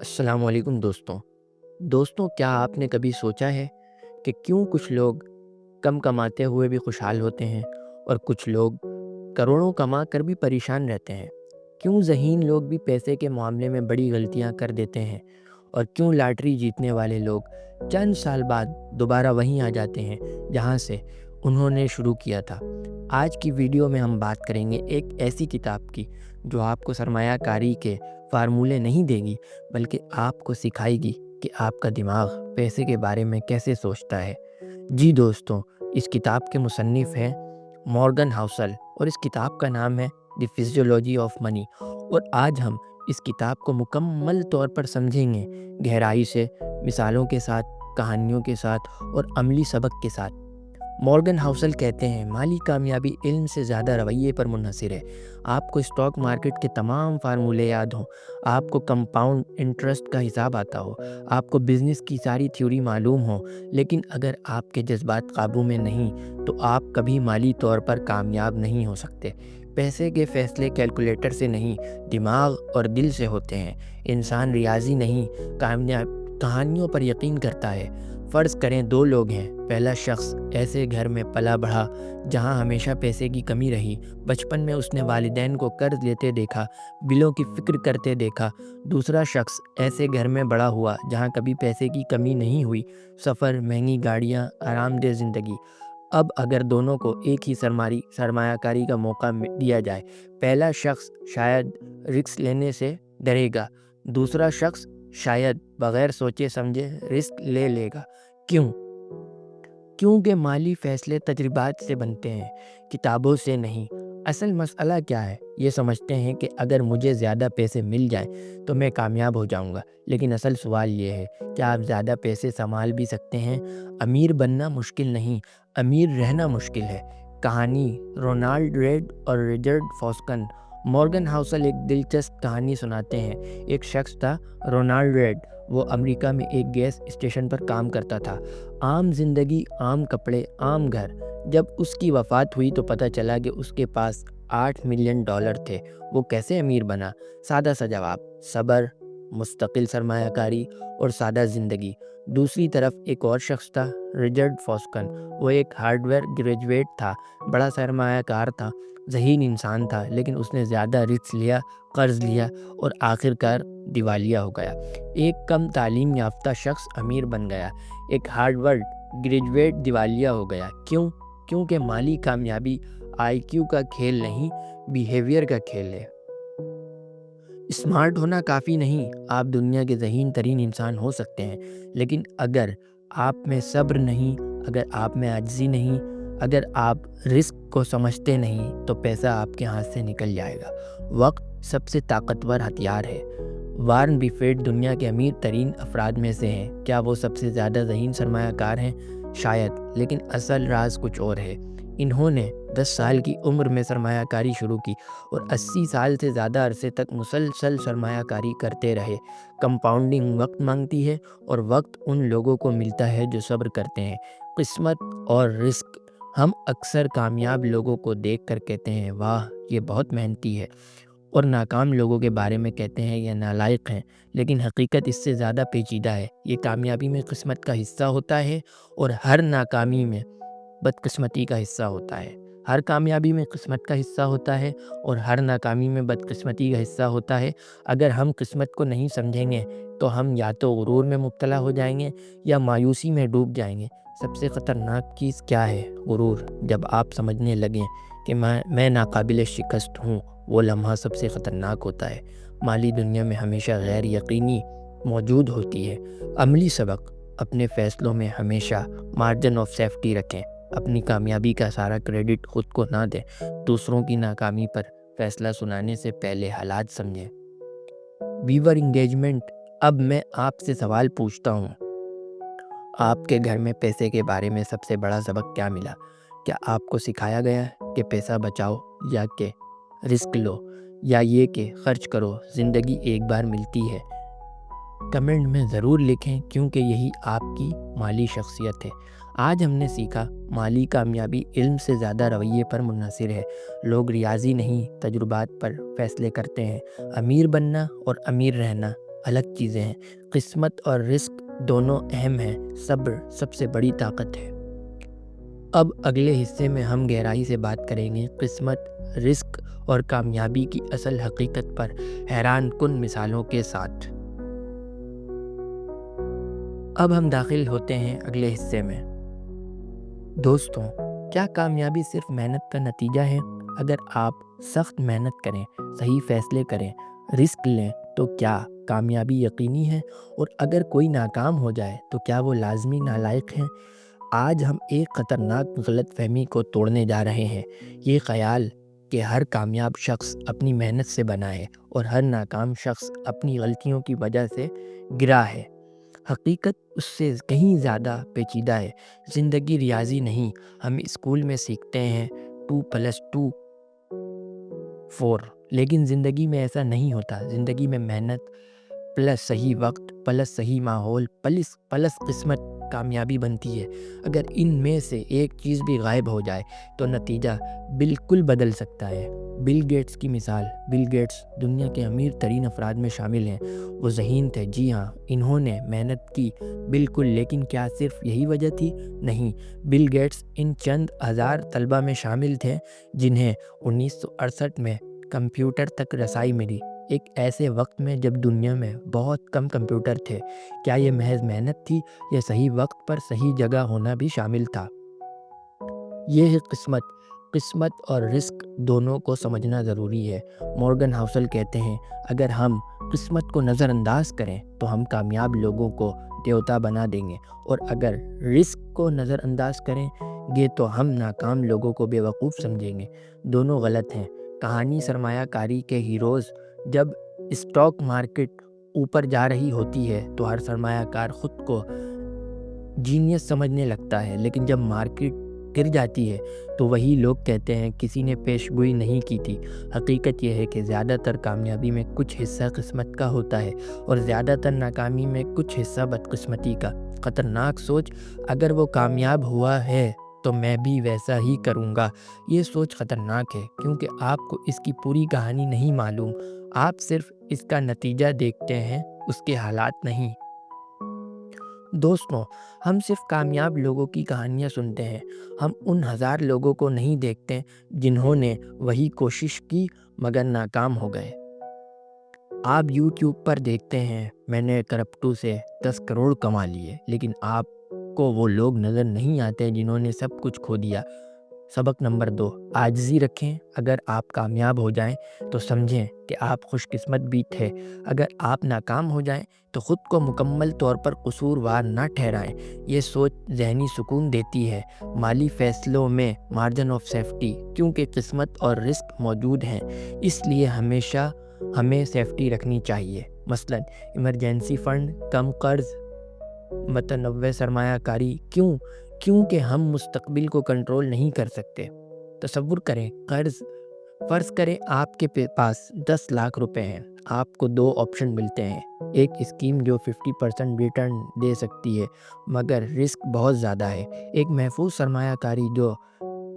السلام علیکم دوستوں کیا آپ نے کبھی سوچا ہے کہ کیوں کچھ لوگ کم کماتے ہوئے بھی خوشحال ہوتے ہیں اور کچھ لوگ کروڑوں کما کر بھی پریشان رہتے ہیں؟ کیوں ذہین لوگ بھی پیسے کے معاملے میں بڑی غلطیاں کر دیتے ہیں اور کیوں لاٹری جیتنے والے لوگ چند سال بعد دوبارہ وہیں آ جاتے ہیں جہاں سے انہوں نے شروع کیا تھا؟ آج کی ویڈیو میں ہم بات کریں گے ایک ایسی کتاب کی جو آپ کو سرمایہ کاری کے فارمولے نہیں دے گی بلکہ آپ کو سکھائے گی کہ آپ کا دماغ پیسے کے بارے میں کیسے سوچتا ہے۔ جی دوستوں، اس کتاب کے مصنف ہیں مورگن ہاؤسل اور اس کتاب کا نام ہے دی فزیولوجی آف منی، اور آج ہم اس کتاب کو مکمل طور پر سمجھیں گے، گہرائی سے، مثالوں کے ساتھ، کہانیوں کے ساتھ اور عملی سبق کے ساتھ۔ مورگن ہاؤسل کہتے ہیں مالی کامیابی علم سے زیادہ رویے پر منحصر ہے۔ آپ کو اسٹاک مارکیٹ کے تمام فارمولے یاد ہوں، آپ کو کمپاؤنڈ انٹرسٹ کا حساب آتا ہو، آپ کو بزنس کی ساری تھیوری معلوم ہو، لیکن اگر آپ کے جذبات قابو میں نہیں تو آپ کبھی مالی طور پر کامیاب نہیں ہو سکتے۔ پیسے کے فیصلے کیلکولیٹر سے نہیں، دماغ اور دل سے ہوتے ہیں۔ انسان ریاضی نہیں، کہانیوں پر یقین کرتا ہے۔ فرض کریں دو لوگ ہیں، پہلا شخص ایسے گھر میں پلا بڑھا جہاں ہمیشہ پیسے کی کمی رہی۔ بچپن میں اس نے والدین کو قرض لیتے دیکھا، بلوں کی فکر کرتے دیکھا۔ دوسرا شخص ایسے گھر میں بڑا ہوا جہاں کبھی پیسے کی کمی نہیں ہوئی، سفر، مہنگی گاڑیاں، آرام دہ زندگی۔ اب اگر دونوں کو ایک ہی سرمایہ کاری کا موقع دیا جائے، پہلا شخص شاید رسک لینے سے ڈرے گا، دوسرا شخص شاید بغیر سوچے سمجھے رسک لے گا۔ کیوں؟ کیونکہ مالی فیصلے تجربات سے بنتے ہیں، کتابوں سے نہیں۔ اصل مسئلہ کیا ہے؟ یہ سمجھتے ہیں کہ اگر مجھے زیادہ پیسے مل جائیں تو میں کامیاب ہو جاؤں گا، لیکن اصل سوال یہ ہے کہ آپ زیادہ پیسے سنبھال بھی سکتے ہیں؟ امیر بننا مشکل نہیں، امیر رہنا مشکل ہے۔ کہانی رونالڈ ریڈ اور رچرڈ فاسکن۔ مورگن ہاؤسل ایک دلچسپ کہانی سناتے ہیں۔ ایک شخص تھا رونالڈ ریڈ، وہ امریکہ میں ایک گیس اسٹیشن پر کام کرتا تھا۔ عام زندگی، عام کپڑے، عام گھر۔ جب اس کی وفات ہوئی تو پتہ چلا کہ اس کے پاس $8 ملین تھے۔ وہ کیسے امیر بنا؟ سادہ سا جواب: صبر، مستقل سرمایہ کاری اور سادہ زندگی۔ دوسری طرف ایک اور شخص تھا، رچرڈ فاسکن۔ وہ ایک ہارڈ ویئر گریجویٹ تھا، بڑا سرمایہ کار تھا، ذہین انسان تھا، لیکن اس نے زیادہ رسک لیا، قرض لیا اور آخر کار دیوالیہ ہو گیا۔ ایک کم تعلیم یافتہ شخص امیر بن گیا، ایک ہارڈ گریجویٹ دیوالیہ ہو گیا۔ کیوں؟ کیونکہ مالی کامیابی آئی کیو کا کھیل نہیں، بیہیویئر کا کھیل ہے۔ اسمارٹ ہونا کافی نہیں، آپ دنیا کے ذہین ترین انسان ہو سکتے ہیں، لیکن اگر آپ میں صبر نہیں، اگر آپ میں عاجزی نہیں، اگر آپ رسک کو سمجھتے نہیں تو پیسہ آپ کے ہاتھ سے نکل جائے گا۔ وقت سب سے طاقتور ہتھیار ہے۔ وارن بفیٹ دنیا کے امیر ترین افراد میں سے ہیں۔ کیا وہ سب سے زیادہ ذہین سرمایہ کار ہیں؟ شاید، لیکن اصل راز کچھ اور ہے۔ انہوں نے 10 سال کی عمر میں سرمایہ کاری شروع کی اور 80 سال سے زیادہ عرصے تک مسلسل سرمایہ کاری کرتے رہے۔ کمپاؤنڈنگ وقت مانگتی ہے اور وقت ان لوگوں کو ملتا ہے جو صبر کرتے ہیں۔ قسمت اور رزق۔ ہم اکثر کامیاب لوگوں کو دیکھ کر کہتے ہیں واہ یہ بہت محنتی ہے، اور ناکام لوگوں کے بارے میں کہتے ہیں یہ نالائق ہیں، لیکن حقیقت اس سے زیادہ پیچیدہ ہے۔ یہ کامیابی میں قسمت کا حصہ ہوتا ہے اور ہر ناکامی میں بدقسمتی کا حصہ ہوتا ہے۔ ہر کامیابی میں قسمت کا حصہ ہوتا ہے اور ہر ناکامی میں بدقسمتی کا حصہ ہوتا ہے۔ اگر ہم قسمت کو نہیں سمجھیں گے تو ہم یا تو غرور میں مبتلا ہو جائیں گے یا مایوسی میں ڈوب جائیں گے۔ سب سے خطرناک چیز کیا ہے؟ غرور۔ جب آپ سمجھنے لگیں کہ میں ناقابل شکست ہوں، وہ لمحہ سب سے خطرناک ہوتا ہے۔ مالی دنیا میں ہمیشہ غیر یقینی موجود ہوتی ہے۔ عملی سبق: اپنے فیصلوں میں ہمیشہ مارجن آف سیفٹی رکھیں۔ اپنی کامیابی کا سارا کریڈٹ خود کو نہ دیں۔ دوسروں کی ناکامی پر فیصلہ سنانے سے پہلے حالات سمجھیں۔ ویور انگیجمنٹ۔ اب میں آپ سے سوال پوچھتا ہوں، آپ کے گھر میں پیسے کے بارے میں سب سے بڑا سبق کیا ملا؟ کیا آپ کو سکھایا گیا کہ پیسہ بچاؤ، یا کہ رسک لو، یا یہ کہ خرچ کرو، زندگی ایک بار ملتی ہے؟ کمنٹ میں ضرور لکھیں، کیونکہ یہی آپ کی مالی شخصیت ہے۔ آج ہم نے سیکھا مالی کامیابی علم سے زیادہ رویے پر منحصر ہے۔ لوگ ریاضی نہیں، تجربات پر فیصلے کرتے ہیں۔ امیر بننا اور امیر رہنا الگ چیزیں ہیں۔ قسمت اور رزق دونوں اہم ہیں، صبر سب سے بڑی طاقت ہے۔ اب اگلے حصے میں ہم گہرائی سے بات کریں گے قسمت، رزق اور کامیابی کی اصل حقیقت پر حیران کن مثالوں کے ساتھ۔ اب ہم داخل ہوتے ہیں اگلے حصے میں۔ دوستوں، کیا کامیابی صرف محنت کا نتیجہ ہے؟ اگر آپ سخت محنت کریں، صحیح فیصلے کریں، رسک لیں تو کیا کامیابی یقینی ہے؟ اور اگر کوئی ناکام ہو جائے تو کیا وہ لازمی نالائق ہیں؟ آج ہم ایک خطرناک غلط فہمی کو توڑنے جا رہے ہیں، یہ خیال کہ ہر کامیاب شخص اپنی محنت سے بنا ہے اور ہر ناکام شخص اپنی غلطیوں کی وجہ سے گرا ہے۔ حقیقت اس سے کہیں زیادہ پیچیدہ ہے۔ زندگی ریاضی نہیں۔ ہم اسکول میں سیکھتے ہیں 2+2 4، لیکن زندگی میں ایسا نہیں ہوتا۔ زندگی میں محنت پلس صحیح وقت پلس صحیح ماحول پلس قسمت کامیابی بنتی ہے۔ اگر ان میں سے ایک چیز بھی غائب ہو جائے تو نتیجہ بالکل بدل سکتا ہے۔ بل گیٹس کی مثال۔ بل گیٹس دنیا کے امیر ترین افراد میں شامل ہیں۔ وہ ذہین تھے، جی ہاں، انہوں نے محنت کی بالکل، لیکن کیا صرف یہی وجہ تھی؟ نہیں۔ بل گیٹس ان چند ہزار طلبہ میں شامل تھے جنہیں 1968 میں کمپیوٹر تک رسائی ملی، ایک ایسے وقت میں جب دنیا میں بہت کم کمپیوٹر تھے۔ کیا یہ محض محنت تھی یا صحیح وقت پر صحیح جگہ ہونا بھی شامل تھا؟ یہ ہے قسمت۔ قسمت اور رزق دونوں کو سمجھنا ضروری ہے۔ مورگن ہاؤسل کہتے ہیں، اگر ہم قسمت کو نظر انداز کریں تو ہم کامیاب لوگوں کو دیوتا بنا دیں گے، اور اگر رزق کو نظر انداز کریں گے تو ہم ناکام لوگوں کو بے وقوف سمجھیں گے۔ دونوں غلط ہیں۔ کہانی سرمایہ کاری کے ہیروز۔ جب اسٹاک مارکیٹ اوپر جا رہی ہوتی ہے تو ہر سرمایہ کار خود کو جینیس سمجھنے لگتا ہے، لیکن جب مارکیٹ گر جاتی ہے تو وہی لوگ کہتے ہیں کسی نے پیش گوئی نہیں کی تھی۔ حقیقت یہ ہے کہ زیادہ تر کامیابی میں کچھ حصہ قسمت کا ہوتا ہے اور زیادہ تر ناکامی میں کچھ حصہ بدقسمتی کا۔ خطرناک سوچ، اگر وہ کامیاب ہوا ہے تو میں بھی ویسا ہی کروں گا۔ یہ سوچ خطرناک ہے کیونکہ آپ کو اس کی پوری کہانی نہیں معلوم۔ آپ صرف اس کا نتیجہ دیکھتے ہیں، اس کے حالات نہیں۔ دوستوں، ہم صرف کامیاب لوگوں کی کہانیاں سنتے ہیں، ہم ان ہزار لوگوں کو نہیں دیکھتے جنہوں نے وہی کوشش کی مگر ناکام ہو گئے۔ آپ یوٹیوب پر دیکھتے ہیں میں نے کرپٹو سے 10 کروڑ کما لیے، لیکن آپ کو وہ لوگ نظر نہیں آتے جنہوں نے سب کچھ کھو دیا۔ سبق نمبر 2، عاجزی رکھیں۔ اگر آپ کامیاب ہو جائیں تو سمجھیں کہ آپ خوش قسمت بھی تھے۔ اگر آپ ناکام ہو جائیں تو خود کو مکمل طور پر قصوروار نہ ٹھہرائیں۔ یہ سوچ ذہنی سکون دیتی ہے۔ مالی فیصلوں میں مارجن آف سیفٹی، کیونکہ قسمت اور رزق موجود ہیں اس لیے ہمیشہ ہمیں سیفٹی رکھنی چاہیے۔ مثلاً ایمرجنسی فنڈ، کم قرض، متنوع سرمایہ کاری۔ کیونکہ ہم مستقبل کو کنٹرول نہیں کر سکتے۔ تصور کریں، فرض کریں آپ کے پاس 10 لاکھ روپے ہیں۔ آپ کو 2 آپشن ملتے ہیں، ایک اسکیم جو 50% ریٹرن دے سکتی ہے مگر رسک بہت زیادہ ہے، ایک محفوظ سرمایہ کاری جو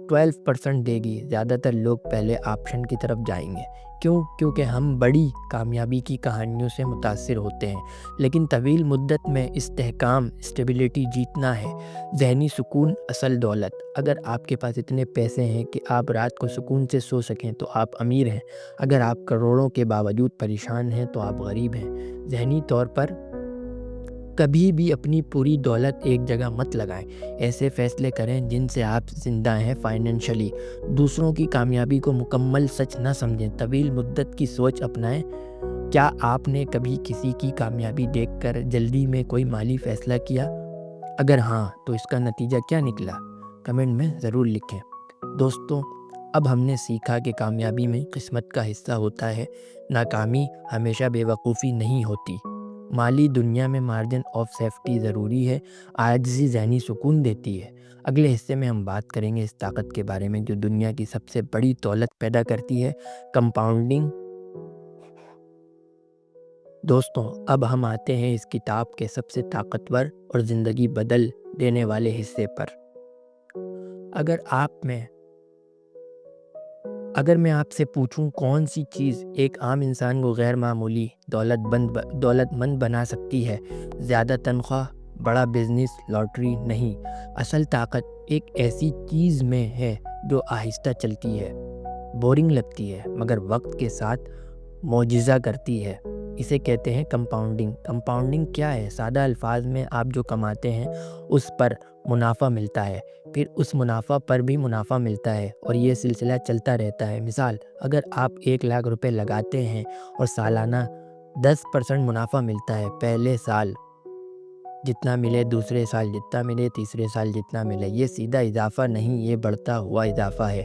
12% دے گی۔ زیادہ تر لوگ پہلے آپشن کی طرف جائیں گے۔ کیونکہ ہم بڑی کامیابی کی کہانیوں سے متاثر ہوتے ہیں، لیکن طویل مدت میں استحکام، اسٹیبلٹی جیتنا ہے۔ ذہنی سکون اصل دولت۔ اگر آپ کے پاس اتنے پیسے ہیں کہ آپ رات کو سکون سے سو سکیں تو آپ امیر ہیں۔ اگر آپ کروڑوں کے باوجود پریشان ہیں تو آپ غریب ہیں۔ ذہنی طور پر کبھی بھی اپنی پوری دولت ایک جگہ مت لگائیں۔ ایسے فیصلے کریں جن سے آپ زندہ ہیں فائنینشلی۔ دوسروں کی کامیابی کو مکمل سچ نہ سمجھیں، طویل مدت کی سوچ اپنائیں۔ کیا آپ نے کبھی کسی کی کامیابی دیکھ کر جلدی میں کوئی مالی فیصلہ کیا؟ اگر ہاں تو اس کا نتیجہ کیا نکلا؟ کمنٹ میں ضرور لکھیں۔ دوستوں، اب ہم نے سیکھا کہ کامیابی میں قسمت کا حصہ ہوتا ہے، ناکامی ہمیشہ بے وقوفی نہیں ہوتی۔ مالی دنیا میں مارجن آف سیفٹی ضروری ہے، عاجزی ذہنی سکون دیتی ہے۔ اگلے حصے میں ہم بات کریں گے اس طاقت کے بارے میں جو دنیا کی سب سے بڑی دولت پیدا کرتی ہے، کمپاؤنڈنگ۔ دوستوں، اب ہم آتے ہیں اس کتاب کے سب سے طاقتور اور زندگی بدل دینے والے حصے پر۔ اگر میں آپ سے پوچھوں کون سی چیز ایک عام انسان کو غیر معمولی دولت مند بنا سکتی ہے، زیادہ تنخواہ، بڑا بزنس، لاٹری نہیں، اصل طاقت ایک ایسی چیز میں ہے جو آہستہ چلتی ہے، بورنگ لگتی ہے مگر وقت کے ساتھ معجزہ کرتی ہے۔ اسے کہتے ہیں کمپاؤنڈنگ۔ کمپاؤنڈنگ کیا ہے؟ سادہ الفاظ میں آپ جو کماتے ہیں اس پر منافع ملتا ہے، پھر اس منافع پر بھی منافع ملتا ہے اور یہ سلسلہ چلتا رہتا ہے۔ مثال، اگر آپ 1,00,000 روپے لگاتے ہیں اور سالانہ 10% منافع ملتا ہے، پہلے سال جتنا ملے، دوسرے سال جتنا ملے، تیسرے سال جتنا ملے، یہ سیدھا اضافہ نہیں، یہ بڑھتا ہوا اضافہ ہے۔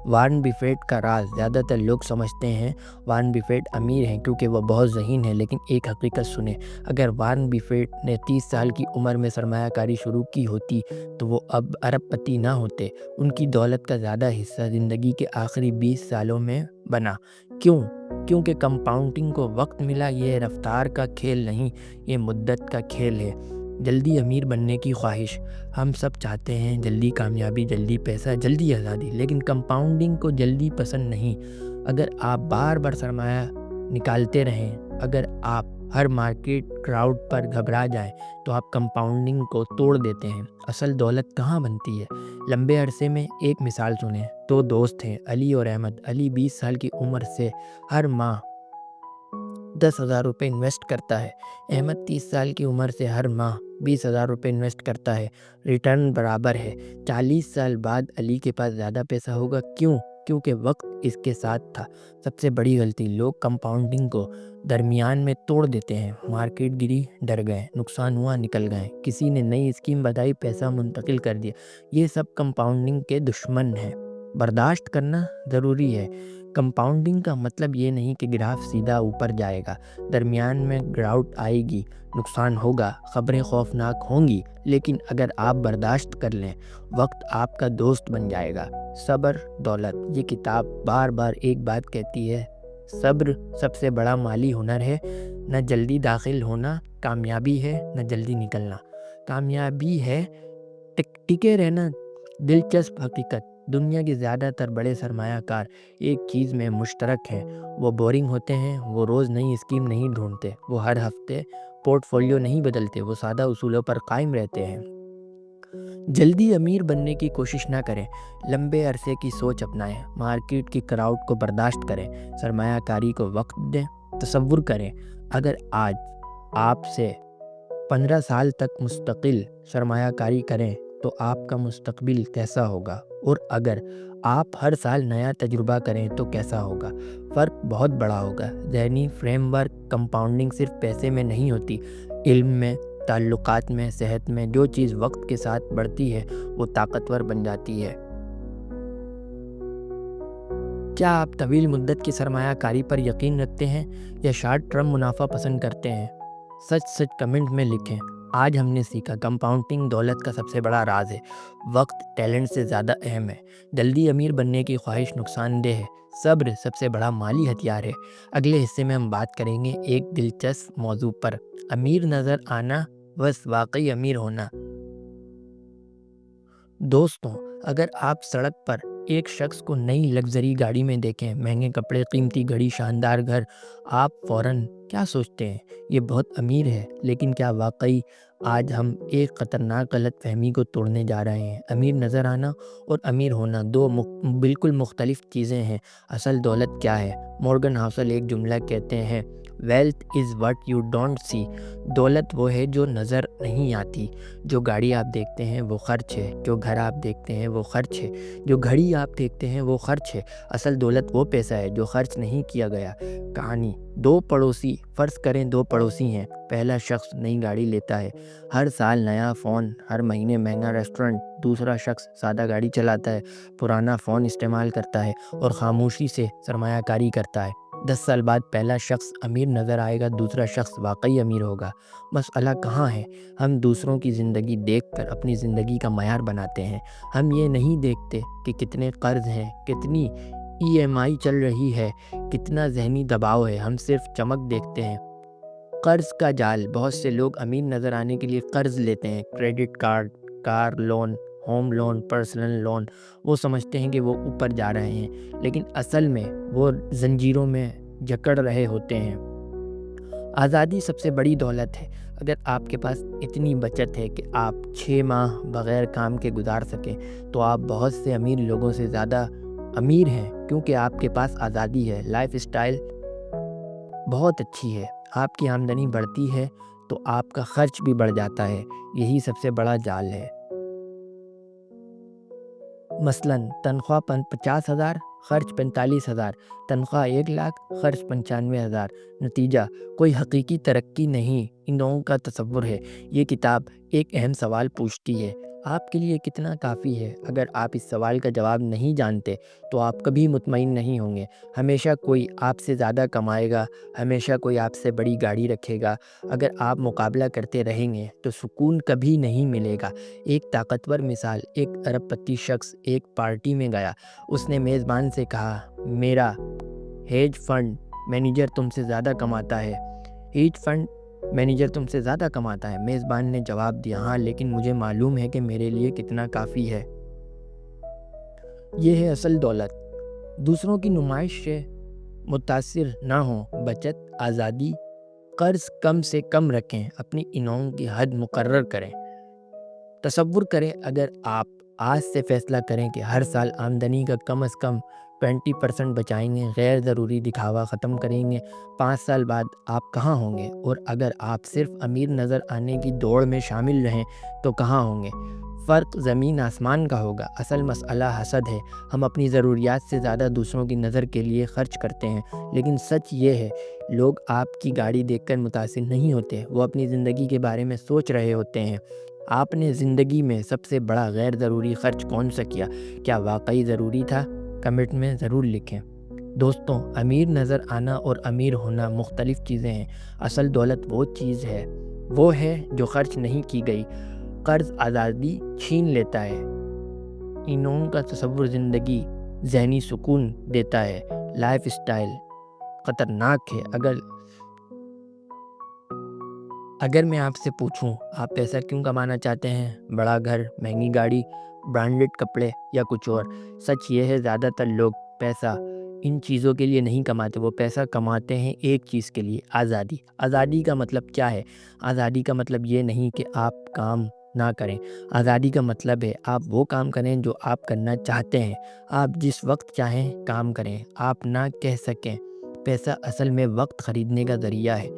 وارن بفیٹ کا راز، زیادہ تر لوگ سمجھتے ہیں وارن بفیٹ امیر ہیں کیونکہ وہ بہت ذہین ہیں، لیکن ایک حقیقت سنیں، اگر وارن بفیٹ نے 30 سال کی عمر میں سرمایہ کاری شروع کی ہوتی تو وہ اب ارب پتی نہ ہوتے۔ ان کی دولت کا زیادہ حصہ زندگی کے آخری 20 سالوں میں بنا۔ کیوں؟ کیونکہ کمپاؤنڈنگ کو وقت ملا۔ یہ رفتار کا کھیل نہیں، یہ مدت کا کھیل ہے۔ جلدی امیر بننے کی خواہش، ہم سب چاہتے ہیں جلدی کامیابی، جلدی پیسہ، جلدی آزادی، لیکن کمپاؤنڈنگ کو جلدی پسند نہیں۔ اگر آپ بار بار سرمایہ نکالتے رہیں، اگر آپ ہر مارکیٹ کراؤڈ پر گھبرا جائیں تو آپ کمپاؤنڈنگ کو توڑ دیتے ہیں۔ اصل دولت کہاں بنتی ہے؟ لمبے عرصے میں۔ ایک مثال سنیں، دو دوست ہیں، علی اور احمد۔ علی 20 سال کی عمر سے ہر ماہ 10,000 روپے انویسٹ کرتا ہے۔ احمد 30 سال کی عمر سے ہر ماہ 20,000 روپے انویسٹ کرتا ہے۔ ریٹرن برابر ہے۔ 40 سال بعد علی کے پاس زیادہ پیسہ ہوگا۔ کیوں؟ کیونکہ وقت اس کے ساتھ تھا۔ سب سے بڑی غلطی، لوگ کمپاؤنڈنگ کو درمیان میں توڑ دیتے ہیں۔ مارکیٹ گری، ڈر گئے، نقصان ہوا، نکل گئے، کسی نے نئی اسکیم بتائی، پیسہ منتقل کر دیا۔ یہ سب کمپاؤنڈنگ کے دشمن ہیں۔ برداشت کرنا ضروری ہے۔ کمپاؤنڈنگ کا مطلب یہ نہیں کہ گراف سیدھا اوپر جائے گا، درمیان میں گراوٹ آئے گی، نقصان ہوگا، خبریں خوفناک ہوں گی، لیکن اگر آپ برداشت کر لیں، وقت آپ کا دوست بن جائے گا۔ صبر دولت، یہ کتاب بار بار ایک بات کہتی ہے، صبر سب سے بڑا مالی ہنر ہے۔ نہ جلدی داخل ہونا کامیابی ہے، نہ جلدی نکلنا کامیابی ہے۔ ٹکے رہنا دلچسپ حقیقت، دنیا کے زیادہ تر بڑے سرمایہ کار ایک چیز میں مشترک ہیں، وہ بورنگ ہوتے ہیں۔ وہ روز نئی اسکیم نہیں ڈھونڈتے، وہ ہر ہفتے پورٹ فولیو نہیں بدلتے، وہ سادہ اصولوں پر قائم رہتے ہیں۔ جلدی امیر بننے کی کوشش نہ کریں، لمبے عرصے کی سوچ اپنائیں، مارکیٹ کی کراؤڈ کو برداشت کریں، سرمایہ کاری کو وقت دیں۔ تصور کریں، اگر آج آپ سے 15 سال تک مستقل سرمایہ کاری کریں تو آپ کا مستقبل کیسا ہوگا؟ اور اگر آپ ہر سال نیا تجربہ کریں تو کیسا ہوگا؟ فرق بہت بڑا ہوگا۔ ذہنی فریم ورک، کمپاؤنڈنگ صرف پیسے میں نہیں ہوتی، علم میں، تعلقات میں، صحت میں۔ جو چیز وقت کے ساتھ بڑھتی ہے وہ طاقتور بن جاتی ہے۔ کیا آپ طویل مدت کی سرمایہ کاری پر یقین رکھتے ہیں یا شارٹ ٹرم منافع پسند کرتے ہیں؟ سچ سچ کمنٹ میں لکھیں۔ آج ہم نے سیکھا کمپاؤنڈنگ دولت کا سب سے بڑا راز ہے۔ وقت ٹیلنٹ سے زیادہ اہم ہے۔ جلدی امیر بننے کی خواہش نقصان دہ ہے۔ صبر سب سے بڑا مالی ہتھیار ہے۔ اگلے حصے میں ہم بات کریں گے ایک دلچسپ موضوع پر، امیر نظر آنا بس واقعی امیر ہونا۔ دوستوں، اگر آپ سڑک پر ایک شخص کو نئی لگژری گاڑی میں دیکھیں، مہنگے کپڑے، قیمتی گھڑی، شاندار گھر، آپ فوراً کیا سوچتے ہیں؟ یہ بہت امیر ہے۔ لیکن کیا واقعی آج ہم ایک خطرناک غلط فہمی کو توڑنے جا رہے ہیں؟ امیر نظر آنا اور امیر ہونا دو بالکل مختلف چیزیں ہیں۔ اصل دولت کیا ہے؟ مورگن ہاؤسل ایک جملہ کہتے ہیں، wealth is what you don't see. دولت وہ ہے جو نظر نہیں آتی۔ جو گاڑی آپ دیکھتے ہیں وہ خرچ ہے، جو گھر آپ دیکھتے ہیں وہ خرچ ہے، جو گھڑی آپ دیکھتے ہیں وہ خرچ ہے۔ اصل دولت وہ پیسہ ہے جو خرچ نہیں کیا گیا۔ کہانی، دو پڑوسی، فرض کریں دو پڑوسی ہیں۔ پہلا شخص نئی گاڑی لیتا ہے، ہر سال نیا فون، ہر مہینے مہنگا ریسٹورنٹ۔ دوسرا شخص سادہ گاڑی چلاتا ہے، پرانا فون استعمال کرتا ہے اور خاموشی سے سرمایہ کاری کرتا ہے۔ 10 سال بعد پہلا شخص امیر نظر آئے گا، دوسرا شخص واقعی امیر ہوگا۔ مسئلہ کہاں ہے؟ ہم دوسروں کی زندگی دیکھ کر اپنی زندگی کا معیار بناتے ہیں۔ ہم یہ نہیں دیکھتے کہ کتنے قرض ہیں، کتنی EMI چل رہی ہے، کتنا ذہنی دباؤ ہے۔ ہم صرف چمک دیکھتے ہیں۔ قرض کا جال، بہت سے لوگ امیر نظر آنے کے لیے قرض لیتے ہیں، credit card, car loan, home loan, personal loan, وہ سمجھتے ہیں کہ وہ اوپر جا رہے ہیں، لیکن اصل میں وہ زنجیروں میں جکڑ رہے ہوتے ہیں۔ آزادی سب سے بڑی دولت ہے۔ اگر آپ کے پاس اتنی بچت ہے کہ آپ 6 ماہ بغیر کام کے گزار سکیں تو آپ بہت سے امیر لوگوں سے زیادہ امیر ہیں، کیونکہ آپ کے پاس آزادی ہے۔ لائف اسٹائل بہت اچھی ہے، آپ کی آمدنی بڑھتی ہے تو آپ کا خرچ بھی بڑھ جاتا ہے، یہی سب سے بڑا جال ہے۔ مثلاً تنخواہ 50,000، خرچ 45,000، تنخواہ 1,00,000، خرچ 95,000۔ نتیجہ کوئی حقیقی ترقی نہیں، ان لوگوں کا تصور ہے۔ یہ کتاب ایک اہم سوال پوچھتی ہے، آپ کے لیے کتنا کافی ہے؟ اگر آپ اس سوال کا جواب نہیں جانتے تو آپ کبھی مطمئن نہیں ہوں گے۔ ہمیشہ کوئی آپ سے زیادہ کمائے گا، ہمیشہ کوئی آپ سے بڑی گاڑی رکھے گا۔ اگر آپ مقابلہ کرتے رہیں گے تو سکون کبھی نہیں ملے گا۔ ایک طاقتور مثال، ایک ارب پتی شخص ایک پارٹی میں گیا۔ اس نے میزبان سے کہا، میرا ہیج فنڈ مینیجر تم سے زیادہ کماتا ہے۔ ہیج فنڈ مینیجر تم سے زیادہ کماتا ہے؟ میزبان نے جواب دیا، ہاں، لیکن مجھے معلوم ہے کہ میرے لیے کتنا کافی ہے۔ یہ ہے اصل دولت۔ دوسروں کی نمائش سے متاثر نہ ہوں، بچت، آزادی، قرض کم سے کم رکھیں، اپنی انعام کی حد مقرر کریں۔ تصور کریں اگر آپ آج سے فیصلہ کریں کہ ہر سال آمدنی کا کم از کم 20% بچائیں گے، غیر ضروری دکھاوا ختم کریں گے، 5 سال بعد آپ کہاں ہوں گے؟ اور اگر آپ صرف امیر نظر آنے کی دوڑ میں شامل رہیں تو کہاں ہوں گے؟ فرق زمین آسمان کا ہوگا۔ اصل مسئلہ حسد ہے۔ ہم اپنی ضروریات سے زیادہ دوسروں کی نظر کے لیے خرچ کرتے ہیں، لیکن سچ یہ ہے لوگ آپ کی گاڑی دیکھ کر متاثر نہیں ہوتے، وہ اپنی زندگی کے بارے میں سوچ رہے ہوتے ہیں۔ آپ نے زندگی میں سب سے بڑا غیر ضروری خرچ کون سا کیا؟ کیا واقعی ضروری تھا؟ کمنٹ میں ضرور لکھیں۔ دوستوں، امیر نظر آنا اور امیر ہونا مختلف چیزیں ہیں۔ اصل دولت وہ چیز ہے، وہ ہے جو خرچ نہیں کی گئی۔ قرض آزادی چھین لیتا ہے، انعام کا تصور زندگی ذہنی سکون دیتا ہے۔ لائف اسٹائل خطرناک ہے۔ اگر میں آپ سے پوچھوں آپ پیسہ کیوں کمانا چاہتے ہیں؟ بڑا گھر، مہنگی گاڑی، برانڈڈ کپڑے یا کچھ اور؟ سچ یہ ہے زیادہ تر لوگ پیسہ ان چیزوں کے لیے نہیں کماتے، وہ پیسہ کماتے ہیں ایک چیز کے لیے، آزادی۔ آزادی کا مطلب کیا ہے؟ آزادی کا مطلب یہ نہیں کہ آپ کام نہ کریں، آزادی کا مطلب ہے آپ وہ کام کریں جو آپ کرنا چاہتے ہیں، آپ جس وقت چاہیں کام کریں، آپ نہ کہہ سکیں۔ پیسہ اصل میں وقت خریدنے کا ذریعہ ہے۔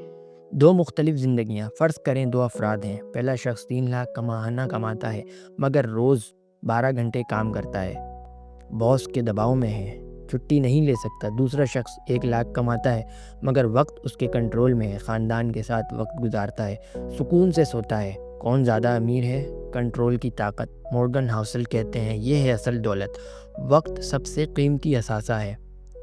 دو مختلف زندگیاں، فرض کریں دو افراد ہیں، پہلا شخص 3 لاکھ کماتا ہے مگر روز 12 گھنٹے کام کرتا ہے، باس کے دباؤ میں ہے، چھٹی نہیں لے سکتا۔ دوسرا شخص 1 لاکھ کماتا ہے مگر وقت اس کے کنٹرول میں ہے، خاندان کے ساتھ وقت گزارتا ہے، سکون سے سوتا ہے۔ کون زیادہ امیر ہے؟ کنٹرول کی طاقت۔ مورگن ہاؤسل کہتے ہیں یہ ہے اصل دولت۔ وقت سب سے قیمتی اثاثہ ہے۔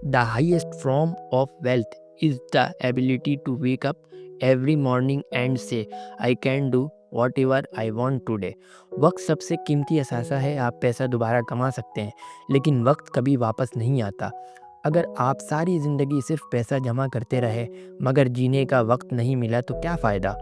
The highest form of wealth is the ability to wake up every morning and say, I can do whatever I want today۔ وقت سب سے قیمتی اثاثہ ہے۔ آپ پیسہ دوبارہ کما سکتے ہیں لیکن وقت کبھی واپس نہیں آتا۔ اگر آپ ساری زندگی صرف پیسہ جمع کرتے رہے مگر جینے کا وقت نہیں ملا تو کیا فائدہ؟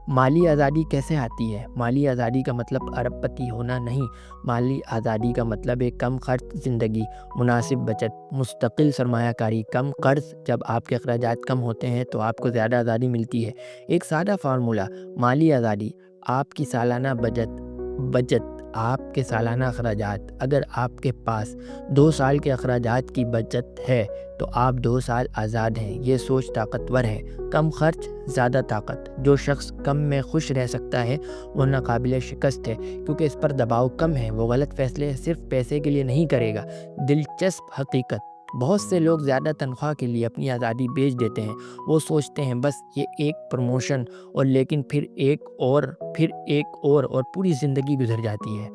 مالی آزادی کیسے آتی ہے؟ مالی آزادی کا مطلب ارب پتی ہونا نہیں، مالی آزادی کا مطلب ہے کم خرچ زندگی، مناسب بچت، مستقل سرمایہ کاری، کم قرض۔ جب آپ کے اخراجات کم ہوتے ہیں تو آپ کو زیادہ آزادی ملتی ہے۔ ایک سادہ فارمولا، مالی آزادی، آپ کی سالانہ بچت، آپ کے سالانہ اخراجات۔ اگر آپ کے پاس 2 سال کے اخراجات کی بچت ہے تو آپ 2 سال آزاد ہیں۔ یہ سوچ طاقتور ہے۔ کم خرچ، زیادہ طاقت۔ جو شخص کم میں خوش رہ سکتا ہے وہ ناقابل شکست ہے، کیونکہ اس پر دباؤ کم ہے۔ وہ غلط فیصلے صرف پیسے کے لیے نہیں کرے گا۔ دلچسپ حقیقت، بہت سے لوگ زیادہ تنخواہ کے لیے اپنی آزادی بیچ دیتے ہیں۔ وہ سوچتے ہیں بس یہ ایک پروموشن اور لیکن پھر ایک اور پوری زندگی گزر جاتی ہے۔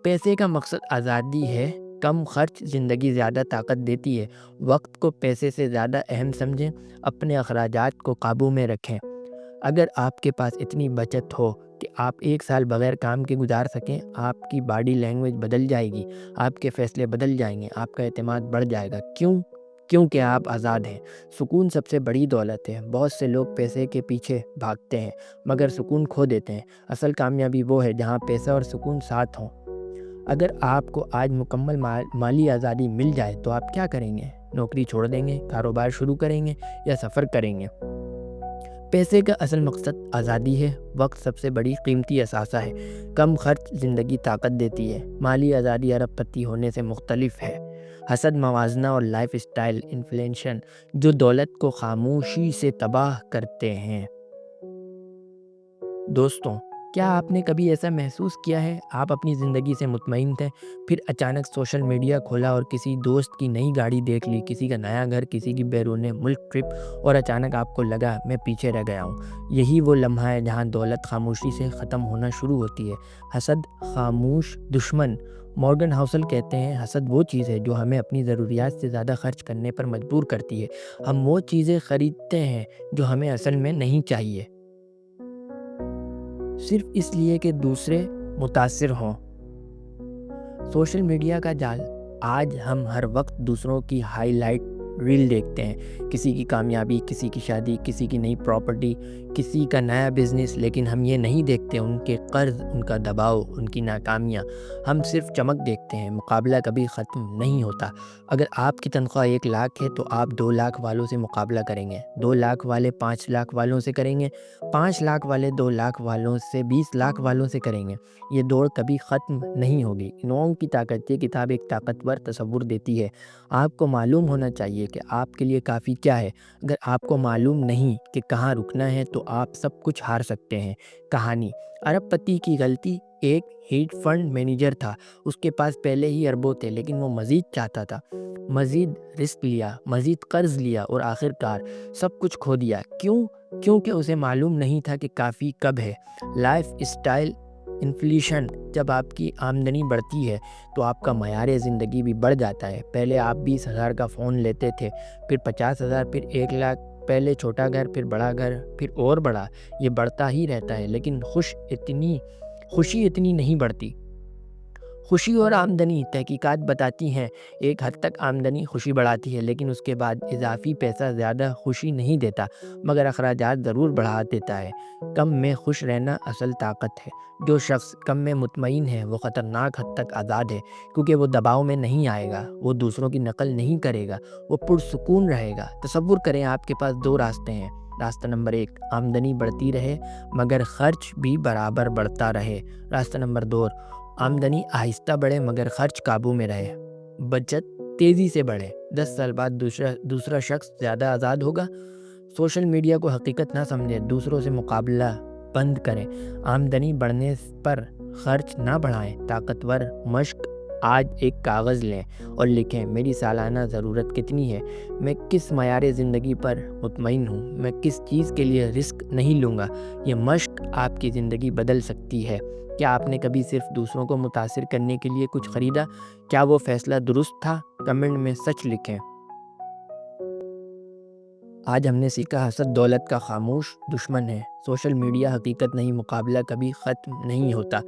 پیسے کا مقصد آزادی ہے، کم خرچ زندگی زیادہ طاقت دیتی ہے۔ وقت کو پیسے سے زیادہ اہم سمجھیں، اپنے اخراجات کو قابو میں رکھیں۔ اگر آپ کے پاس اتنی بچت ہو کہ آپ 1 سال بغیر کام کے گزار سکیں، آپ کی باڈی لینگویج بدل جائے گی، آپ کے فیصلے بدل جائیں گے، آپ کا اعتماد بڑھ جائے گا۔ کیوں؟ کیونکہ آپ آزاد ہیں۔ سکون سب سے بڑی دولت ہے۔ بہت سے لوگ پیسے کے پیچھے بھاگتے ہیں مگر سکون کھو دیتے ہیں۔ اصل کامیابی وہ ہے جہاں پیسہ اور سکون ساتھ ہوں۔ اگر آپ کو آج مکمل مالی آزادی مل جائے تو آپ کیا کریں گے؟ نوکری چھوڑ دیں گے، کاروبار شروع کریں گے یا سفر کریں گے؟ پیسے کا اصل مقصد آزادی ہے۔ وقت سب سے بڑی قیمتی اثاثہ ہے۔ کم خرچ زندگی طاقت دیتی ہے۔ مالی آزادی ارب پتی ہونے سے مختلف ہے۔ حسد، موازنہ اور لائف اسٹائل انفلیشن جو دولت کو خاموشی سے تباہ کرتے ہیں۔ دوستوں، کیا آپ نے کبھی ایسا محسوس کیا ہے آپ اپنی زندگی سے مطمئن تھے، پھر اچانک سوشل میڈیا کھولا اور کسی دوست کی نئی گاڑی دیکھ لی، کسی کا نیا گھر، کسی کی بیرون ملک ٹرپ، اور اچانک آپ کو لگا میں پیچھے رہ گیا ہوں؟ یہی وہ لمحہ ہے جہاں دولت خاموشی سے ختم ہونا شروع ہوتی ہے۔ حسد خاموش دشمن۔ مورگن ہاؤسل کہتے ہیں حسد وہ چیز ہے جو ہمیں اپنی ضروریات سے زیادہ خرچ کرنے پر مجبور کرتی ہے۔ ہم وہ چیزیں خریدتے ہیں جو ہمیں اصل میں نہیں چاہیے، صرف اس لیے کہ دوسرے متاثر ہوں۔ سوشل میڈیا کا جال۔ آج ہم ہر وقت دوسروں کی ہائی لائٹ ریل دیکھتے ہیں، کسی کی کامیابی، کسی کی شادی، کسی کی نئی پراپرٹی، کسی کا نیا بزنس، لیکن ہم یہ نہیں دیکھتے ان کے قرض، ان کا دباؤ، ان کی ناکامیاں۔ ہم صرف چمک دیکھتے ہیں۔ مقابلہ کبھی ختم نہیں ہوتا۔ اگر آپ کی تنخواہ 1 لاکھ ہے تو آپ 2 لاکھ والوں سے مقابلہ کریں گے، 2 لاکھ والے 5 لاکھ والوں سے کریں گے، 5 لاکھ والے 2 لاکھ والوں سے 20 لاکھ والوں سے کریں گے۔ یہ دوڑ کبھی ختم نہیں ہوگی۔ نوم کی طاقت۔ یہ کتاب ایک طاقتور تصور دیتی ہے۔ آپ کو معلوم ہونا چاہیے کہ آپ کے لیے کافی کیا ہے۔ اگر آپ کو معلوم نہیں کہ کہاں رکنا ہے تو آپ سب کچھ ہار سکتے ہیں۔ کہانی۔ ارب پتی کی غلطی۔ ایک ہیڈ فنڈ مینیجر تھا، اس کے پاس پہلے ہی اربوں تھے، لیکن وہ مزید چاہتا تھا۔ مزید رسک لیا، مزید قرض لیا اور آخر کار سب کچھ کھو دیا۔ کیونکہ اسے معلوم نہیں تھا کہ کافی کب ہے۔ Life style inflation. جب آپ کی آمدنی بڑھتی ہے تو آپ کا معیار زندگی بھی بڑھ جاتا ہے۔ پہلے آپ 20,000 کا فون لیتے تھے، پھر 50,000، پھر 1 لاکھ، پہلے چھوٹا گھر، پھر بڑا گھر، پھر اور بڑا۔ یہ بڑھتا ہی رہتا ہے، لیکن خوشی اتنی نہیں بڑھتی۔ خوشی اور آمدنی۔ تحقیقات بتاتی ہیں ایک حد تک آمدنی خوشی بڑھاتی ہے، لیکن اس کے بعد اضافی پیسہ زیادہ خوشی نہیں دیتا، مگر اخراجات ضرور بڑھا دیتا ہے۔ کم میں خوش رہنا اصل طاقت ہے۔ جو شخص کم میں مطمئن ہے وہ خطرناک حد تک آزاد ہے، کیونکہ وہ دباؤ میں نہیں آئے گا، وہ دوسروں کی نقل نہیں کرے گا، وہ پرسکون رہے گا۔ تصور کریں آپ کے پاس 2 راستے ہیں۔ راستہ نمبر 1، آمدنی بڑھتی رہے مگر خرچ بھی برابر بڑھتا رہے۔ راستہ نمبر 2، آمدنی آہستہ بڑھے مگر خرچ قابو میں رہے۔ بچت تیزی سے بڑھے۔ 10 سال بعد دوسرا شخص زیادہ آزاد ہوگا۔ سوشل میڈیا کو حقیقت نہ سمجھیں، دوسروں سے مقابلہ بند کریں۔ آمدنی بڑھنے پر خرچ نہ بڑھائیں۔ طاقتور مشق۔ آج ایک کاغذ لیں اور لکھیں میری سالانہ ضرورت کتنی ہے، میں کس معیار زندگی پر مطمئن ہوں، میں کس چیز کے لیے رسک نہیں لوں گا۔ یہ مشق آپ کی زندگی بدل سکتی ہے۔ کیا آپ نے کبھی صرف دوسروں کو متاثر کرنے کے لیے کچھ خریدا؟ کیا وہ فیصلہ درست تھا؟ کمنٹ میں سچ لکھیں۔ آج ہم نے سیکھا حسد دولت کا خاموش دشمن ہے۔ سوشل میڈیا حقیقت نہیں، مقابلہ کبھی ختم نہیں ہوتا۔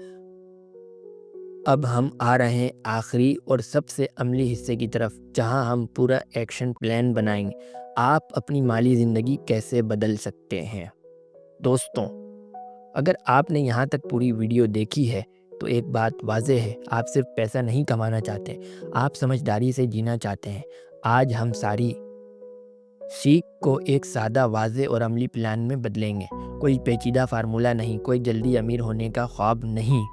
اب ہم آ رہے ہیں آخری اور سب سے عملی حصے کی طرف، جہاں ہم پورا ایکشن پلان بنائیں گے۔ آپ اپنی مالی زندگی کیسے بدل سکتے ہیں؟ دوستوں، اگر آپ نے یہاں تک پوری ویڈیو دیکھی ہے تو ایک بات واضح ہے، آپ صرف پیسہ نہیں کمانا چاہتے، آپ سمجھداری سے جینا چاہتے ہیں۔ آج ہم ساری سیکھ کو ایک سادہ، واضح اور عملی پلان میں بدلیں گے۔ کوئی پیچیدہ فارمولہ نہیں، کوئی جلدی امیر ہونے کا خواب نہیں،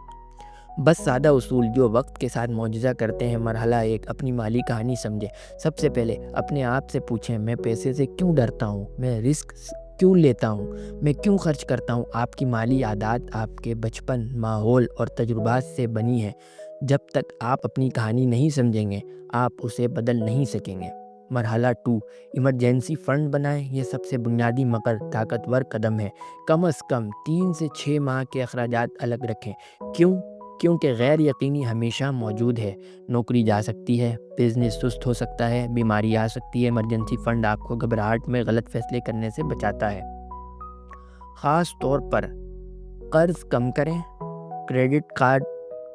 بس سادہ اصول جو وقت کے ساتھ معجزہ کرتے ہیں۔ مرحلہ 1، اپنی مالی کہانی سمجھیں۔ سب سے پہلے اپنے آپ سے پوچھیں میں پیسے سے کیوں ڈرتا ہوں، میں رسک کیوں لیتا ہوں، میں کیوں خرچ کرتا ہوں۔ آپ کی مالی عادات آپ کے بچپن، ماحول اور تجربات سے بنی ہے۔ جب تک آپ اپنی کہانی نہیں سمجھیں گے آپ اسے بدل نہیں سکیں گے۔ مرحلہ 2، ایمرجنسی فنڈ بنائیں۔ یہ سب سے بنیادی مگر طاقتور قدم ہے۔ کم از کم 3 سے 6 ماہ کے اخراجات الگ رکھیں۔ کیونکہ غیر یقینی ہمیشہ موجود ہے۔ نوکری جا سکتی ہے، بزنس سست ہو سکتا ہے، بیماری آ سکتی ہے۔ ایمرجنسی فنڈ آپ کو گھبراہٹ میں غلط فیصلے کرنے سے بچاتا ہے۔ خاص طور پر قرض کم کریں۔ کریڈٹ کارڈ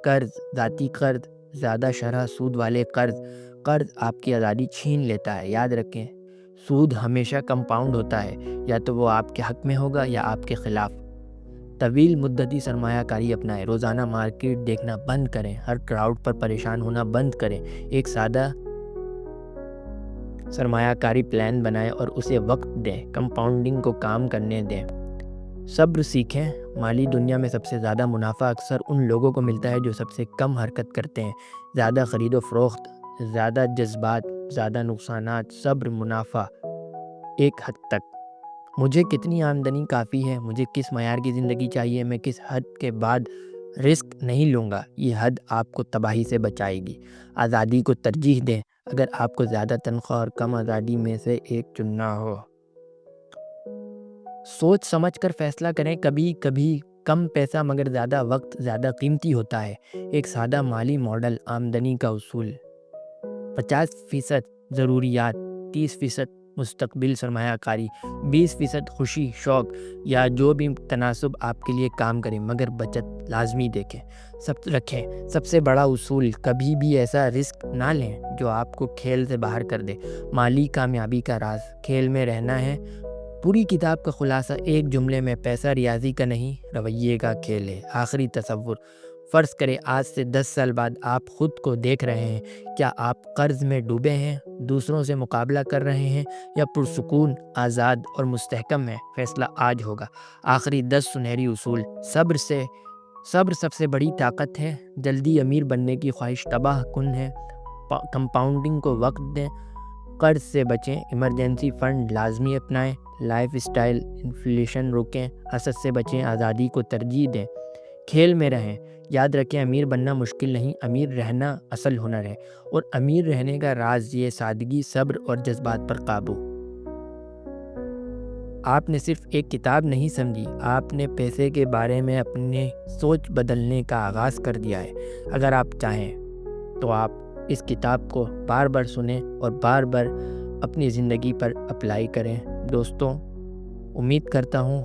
قرض، ذاتی قرض، زیادہ شرح سود والے قرض قرض آپ کی آزادی چھین لیتا ہے۔ یاد رکھیں، سود ہمیشہ کمپاؤنڈ ہوتا ہے، یا تو وہ آپ کے حق میں ہوگا یا آپ کے خلاف۔ طویل مدتی سرمایہ کاری اپنائیں، روزانہ مارکیٹ دیکھنا بند کریں، ہر کراؤڈ پر پریشان ہونا بند کریں، ایک سادہ سرمایہ کاری پلان بنائیں اور اسے وقت دیں، کمپاؤنڈنگ کو کام کرنے دیں۔ صبر سیکھیں، مالی دنیا میں سب سے زیادہ منافع اکثر ان لوگوں کو ملتا ہے جو سب سے کم حرکت کرتے ہیں۔ زیادہ خرید و فروخت، زیادہ جذبات، زیادہ نقصانات۔ صبر، منافع ایک حد تک۔ مجھے کتنی آمدنی کافی ہے، مجھے کس معیار کی زندگی چاہیے، میں کس حد کے بعد رسک نہیں لوں گا، یہ حد آپ کو تباہی سے بچائے گی۔ آزادی کو ترجیح دیں، اگر آپ کو زیادہ تنخواہ اور کم آزادی میں سے ایک چننا ہو۔ سوچ سمجھ کر فیصلہ کریں، کبھی کبھی کم پیسہ مگر زیادہ وقت زیادہ قیمتی ہوتا ہے۔ ایک سادہ مالی ماڈل، آمدنی کا اصول: 50% ضروریات، 30% مستقبل سرمایہ کاری، 20% خوشی، شوق یا جو بھی تناسب آپ کے لیے کام کرے، مگر بچت لازمی رکھیں۔ سب سے بڑا اصول: کبھی بھی ایسا رسک نہ لیں جو آپ کو کھیل سے باہر کر دے۔ مالی کامیابی کا راز: کھیل میں رہنا ہے۔ پوری کتاب کا خلاصہ ایک جملے میں: پیسہ ریاضی کا نہیں، رویے کا کھیل ہے۔ آخری تصور: فرض کریں آج سے 10 سال بعد آپ خود کو دیکھ رہے ہیں، کیا آپ قرض میں ڈوبے ہیں، دوسروں سے مقابلہ کر رہے ہیں، یا پرسکون، آزاد اور مستحکم ہیں؟ فیصلہ آج ہوگا۔ آخری 10 سنہری اصول: صبر سب سے بڑی طاقت ہے، جلدی امیر بننے کی خواہش تباہ کن ہے، کمپاؤنڈنگ کو وقت دیں، قرض سے بچیں، ایمرجنسی فنڈ لازمی اپنائیں، لائف اسٹائل انفلیشن روکیں، حسد سے بچیں، آزادی کو ترجیح دیں، کھیل میں رہیں۔ یاد رکھیں، امیر بننا مشکل نہیں، امیر رہنا اصل ہنر ہے، اور امیر رہنے کا راز یہ سادگی، صبر اور جذبات پر قابو۔ آپ نے صرف ایک کتاب نہیں سمجھی، آپ نے پیسے کے بارے میں اپنی سوچ بدلنے کا آغاز کر دیا ہے۔ اگر آپ چاہیں تو آپ اس کتاب کو بار بار سنیں اور بار بار اپنی زندگی پر اپلائی کریں۔ دوستوں، امید کرتا ہوں